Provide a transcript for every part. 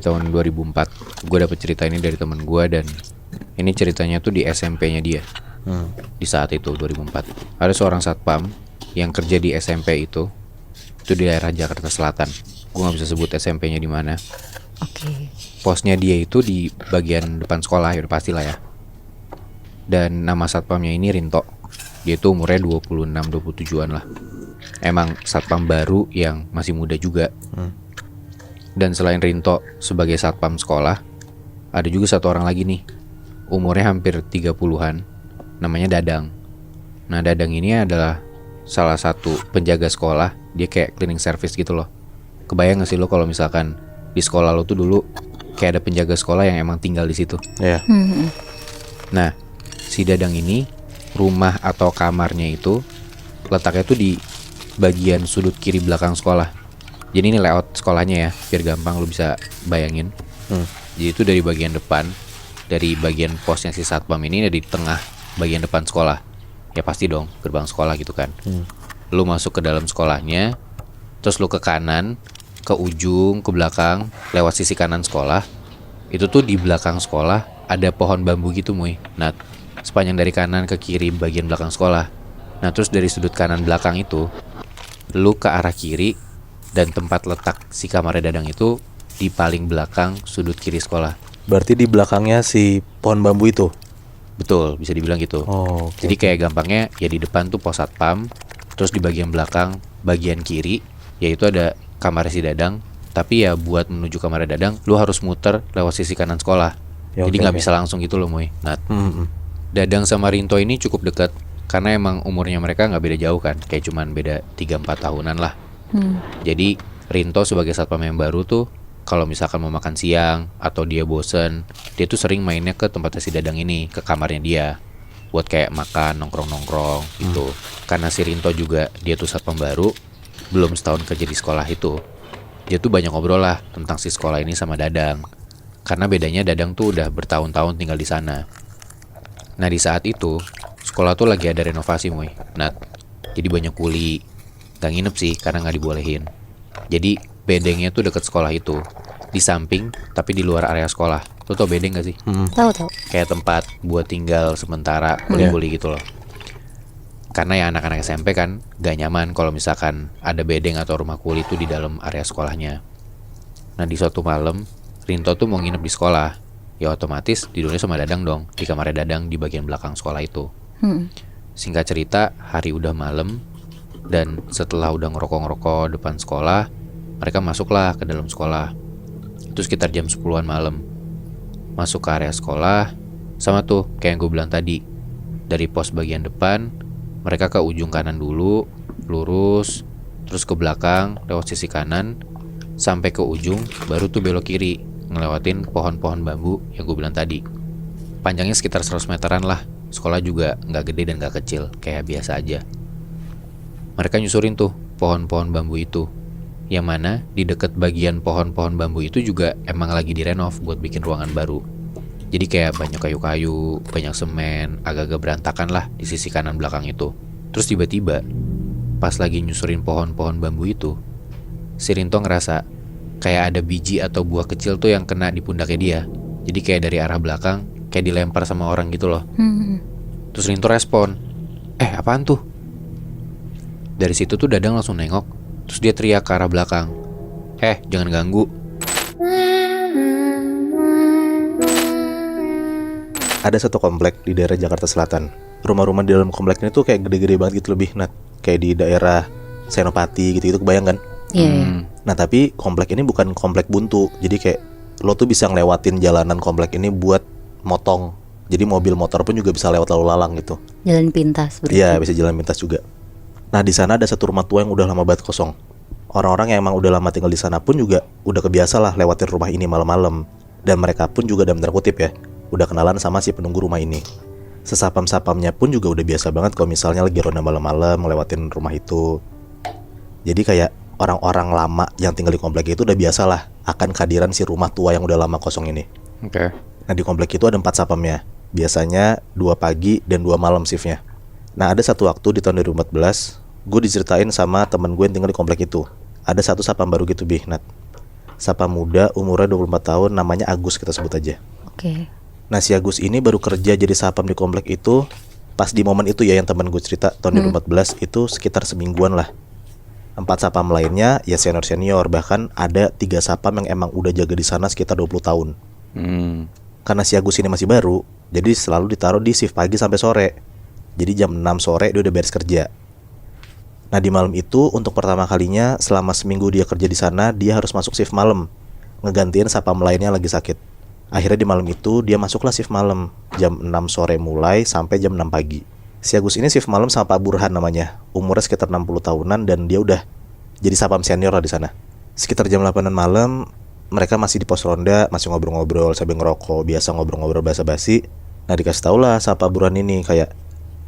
tahun 2004. Gue dapet cerita ini dari temen gue, dan ini ceritanya tuh di SMP-nya dia. Di saat itu 2004 ada seorang satpam yang kerja di SMP itu di daerah Jakarta Selatan. Gue nggak bisa sebut SMP-nya di mana. Oke. Posnya dia itu di bagian depan sekolah, ya udah pastilah ya. Dan nama satpamnya ini Rinto. Dia tuh umurnya 26-27an lah. Emang satpam baru yang masih muda juga. Dan selain Rinto sebagai satpam sekolah, ada juga satu orang lagi nih, umurnya hampir 30-an, namanya Dadang. Nah, Dadang ini adalah salah satu penjaga sekolah. Dia kayak cleaning service gitu loh. Kebayang gak sih lo kalau misalkan di sekolah lo tuh dulu kayak ada penjaga sekolah yang emang tinggal di situ? Iya. Nah, si Dadang ini rumah atau kamarnya itu letaknya tuh di bagian sudut kiri belakang sekolah. Jadi ini layout sekolahnya ya, biar gampang lo bisa bayangin. Jadi itu dari bagian depan, dari bagian posnya si satpam ini dari tengah bagian depan sekolah. Ya pasti dong, gerbang sekolah gitu kan. Lu masuk ke dalam sekolahnya, terus lu ke kanan, ke ujung, ke belakang, lewat sisi kanan sekolah. Itu tuh di belakang sekolah ada pohon bambu gitu, Muy. Nah, sepanjang dari kanan ke kiri bagian belakang sekolah. Nah, terus dari sudut kanan belakang itu, lu ke arah kiri, dan tempat letak si kamar Dadang itu di paling belakang sudut kiri sekolah. Berarti di belakangnya si pohon bambu itu. Betul, bisa dibilang gitu. Oh, oke. Jadi kayak gampangnya ya di depan tuh pos satpam, terus di bagian belakang, bagian kiri, yaitu ada kamar si Dadang. Tapi ya buat menuju kamar Dadang, lu harus muter lewat sisi kanan sekolah. Ya, Jadi oke, nggak oke. bisa langsung gitu loh, Muy. Nah, Dadang sama Rinto ini cukup dekat karena emang umurnya mereka nggak beda jauh kan, kayak cuman beda 3-4 tahunan lah. Jadi Rinto sebagai satpam yang baru tuh, kalau misalkan mau makan siang atau dia bosen, dia tuh sering mainnya ke tempatnya si Dadang ini, ke kamarnya dia, buat kayak makan, nongkrong-nongkrong gitu. Karena si Rinto juga dia tuh satpam baru, belum setahun kerja di sekolah itu. Dia tuh banyak ngobrol lah tentang si sekolah ini sama Dadang. Karena bedanya Dadang tuh udah bertahun-tahun tinggal di sana. Nah, di saat itu sekolah tuh lagi ada renovasi, Muy. Nah, jadi banyak kuli. Gak nginep sih karena gak dibolehin. Jadi bedengnya tuh deket sekolah itu, di samping tapi di luar area sekolah. Lo tau bedeng gak sih? Tahu. Kayak tempat buat tinggal sementara, kuli-kuli gitu loh. Karena ya anak-anak SMP kan gak nyaman kalau misalkan ada bedeng atau rumah kuli itu di dalam area sekolahnya. Nah, di suatu malam Rinto tuh mau nginep di sekolah. Ya otomatis tidurnya sama Dadang dong, di kamarnya Dadang di bagian belakang sekolah itu. Singkat cerita, hari udah malam, dan setelah udah ngerokok-ngerokok depan sekolah, mereka masuklah ke dalam sekolah. Itu sekitar jam 10-an malam. Masuk ke area sekolah, sama tuh kayak yang gue bilang tadi. Dari pos bagian depan, mereka ke ujung kanan dulu, lurus, terus ke belakang, lewat sisi kanan, sampai ke ujung, baru tuh belok kiri, ngelewatin pohon-pohon bambu yang gue bilang tadi. Panjangnya sekitar 100 meteran lah. Sekolah juga gak gede dan gak kecil, kayak biasa aja. Mereka nyusurin tuh pohon-pohon bambu itu, yang mana di dekat bagian pohon-pohon bambu itu juga emang lagi direnov buat bikin ruangan baru. Jadi kayak banyak kayu-kayu, banyak semen, agak-agak berantakan lah di sisi kanan belakang itu. Terus tiba-tiba pas lagi nyusurin pohon-pohon bambu itu, si Rinto ngerasa kayak ada biji atau buah kecil tuh yang kena di pundaknya dia. Jadi kayak dari arah belakang, kayak dilempar sama orang gitu loh. Terus Rinto respon, apaan tuh? Dari situ tuh Dadang langsung nengok, terus dia teriak ke arah belakang, jangan ganggu. Ada satu komplek di daerah Jakarta Selatan. Rumah-rumah di dalam komplek ini tuh kayak gede-gede banget gitu, lebih kayak di daerah Senopati gitu-gitu, kebayang kan? Iya. Nah, tapi komplek ini bukan komplek buntu. Jadi kayak lo tuh bisa ngelewatin jalanan komplek ini buat motong. Jadi mobil motor pun juga bisa lewat lalu lalang gitu. Jalan pintas berarti. Iya, bisa jalan pintas juga. Nah, di sana ada satu rumah tua yang udah lama banget kosong. Orang-orang yang emang udah lama tinggal di sana pun juga udah kebiasa lah lewatin rumah ini malam-malam. Dan mereka pun juga dalam tanda kutip ya, udah kenalan sama si penunggu rumah ini. Sesapam-sapamnya pun juga udah biasa banget kalau misalnya lagi ronda malam-malam ngelewatin rumah itu. Jadi kayak orang-orang lama yang tinggal di komplek itu udah biasa lah akan kehadiran si rumah tua yang udah lama kosong ini. Oke. Nah, di komplek itu ada 4 sapamnya. Biasanya 2 pagi dan 2 malam shiftnya. Nah, ada satu waktu di tahun 2014, gue diceritain sama temen gue yang tinggal di komplek itu. Ada satu sapam baru gitu, Nat. Sapam muda, umurnya 24 tahun, namanya Agus kita sebut aja. Oke. Nah si Agus ini baru kerja jadi sapam di komplek itu pas di momen itu ya yang teman gue cerita tahun 2014 itu sekitar semingguan lah. 4 sapam lainnya ya senior-senior, bahkan ada 3 sapam yang emang udah jaga di sana sekitar 20 tahun. Karena si Agus ini masih baru, jadi selalu ditaruh di shift pagi sampai sore. Jadi jam 6 sore dia udah beres kerja. Nah di malam itu untuk pertama kalinya selama seminggu dia kerja di sana, dia harus masuk shift malam, ngegantiin sapam lainnya lagi sakit. Akhirnya di malam itu dia masuklah shift malam, jam 6 sore mulai sampai jam 6 pagi. Si Agus ini shift malam sama Pak Burhan namanya, umurnya sekitar 60 tahunan dan dia udah jadi sapam senior lah di sana. Sekitar jam 8-an malam, mereka masih di pos ronda, masih ngobrol-ngobrol sambil ngerokok, biasa ngobrol-ngobrol basa-basi. Nah dikasih tau lah sama Pak Burhan ini kayak,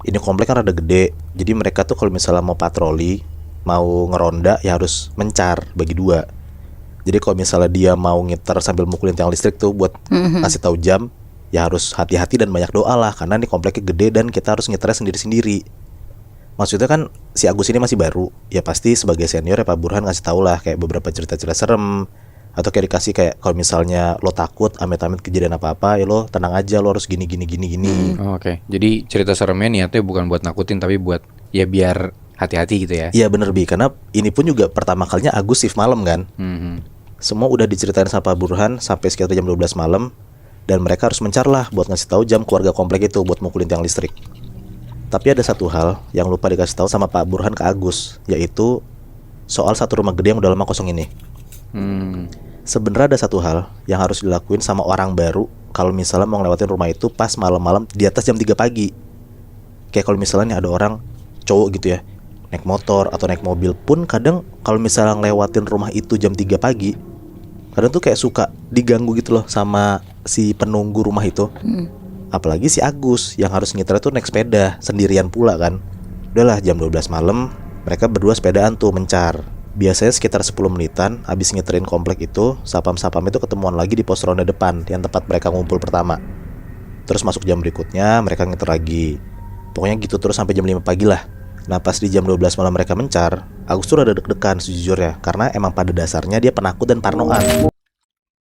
ini komplek kan rada gede, jadi mereka tuh kalau misalnya mau patroli, mau ngeronda ya harus mencar bagi 2. Jadi kalau misalnya dia mau ngiter sambil mukulin tiang listrik tuh buat kasih tahu jam, ya harus hati-hati dan banyak doa lah, karena ini kompleknya gede dan kita harus ngiternya sendiri-sendiri. Maksudnya kan si Agus ini masih baru, ya pasti sebagai senior ya Pak Burhan ngasih tau lah kayak beberapa cerita-cerita serem, atau kayak dikasih kayak kalau misalnya lo takut amit-amit kejadian apa-apa ya lo tenang aja, lo harus gini. Oke. Jadi cerita seremnya niatnya bukan buat nakutin tapi buat ya biar hati-hati gitu ya. Iya bener Bi, karena ini pun juga pertama kalinya Agus shift malam kan. Semua udah diceritain sama Pak Burhan sampai sekitar jam 12 malam. Dan mereka harus mencar lah buat ngasih tahu jam keluarga komplek itu buat mukulin tiang listrik. Tapi ada satu hal yang lupa dikasih tahu sama Pak Burhan ke Agus, yaitu soal satu rumah gede yang udah lama kosong ini. Sebenarnya ada satu hal yang harus dilakuin sama orang baru kalau misalnya mau ngelewatin rumah itu pas malam-malam di atas jam 3 pagi. Kayak kalau misalnya nih ada orang cowok gitu ya, naik motor atau naik mobil pun kadang kalau misalnya ngelewatin rumah itu jam 3 pagi, kadang tuh kayak suka diganggu gitu loh sama si penunggu rumah itu. Apalagi si Agus yang harus nyetir tuh naik sepeda sendirian pula kan. Udahlah jam 12 malam mereka berdua sepedaan tuh mencar. Biasanya sekitar 10 menitan habis nyeterin komplek itu, sapam-sapam itu ketemuan lagi di pos ronda depan yang tempat mereka ngumpul pertama. Terus masuk jam berikutnya mereka nyeter lagi. Pokoknya gitu terus sampai jam 5 pagi lah. Nah pas di jam 12 malam mereka mencar, Agus tuh rada deg-degan sejujurnya, karena emang pada dasarnya dia penakut dan parnoan.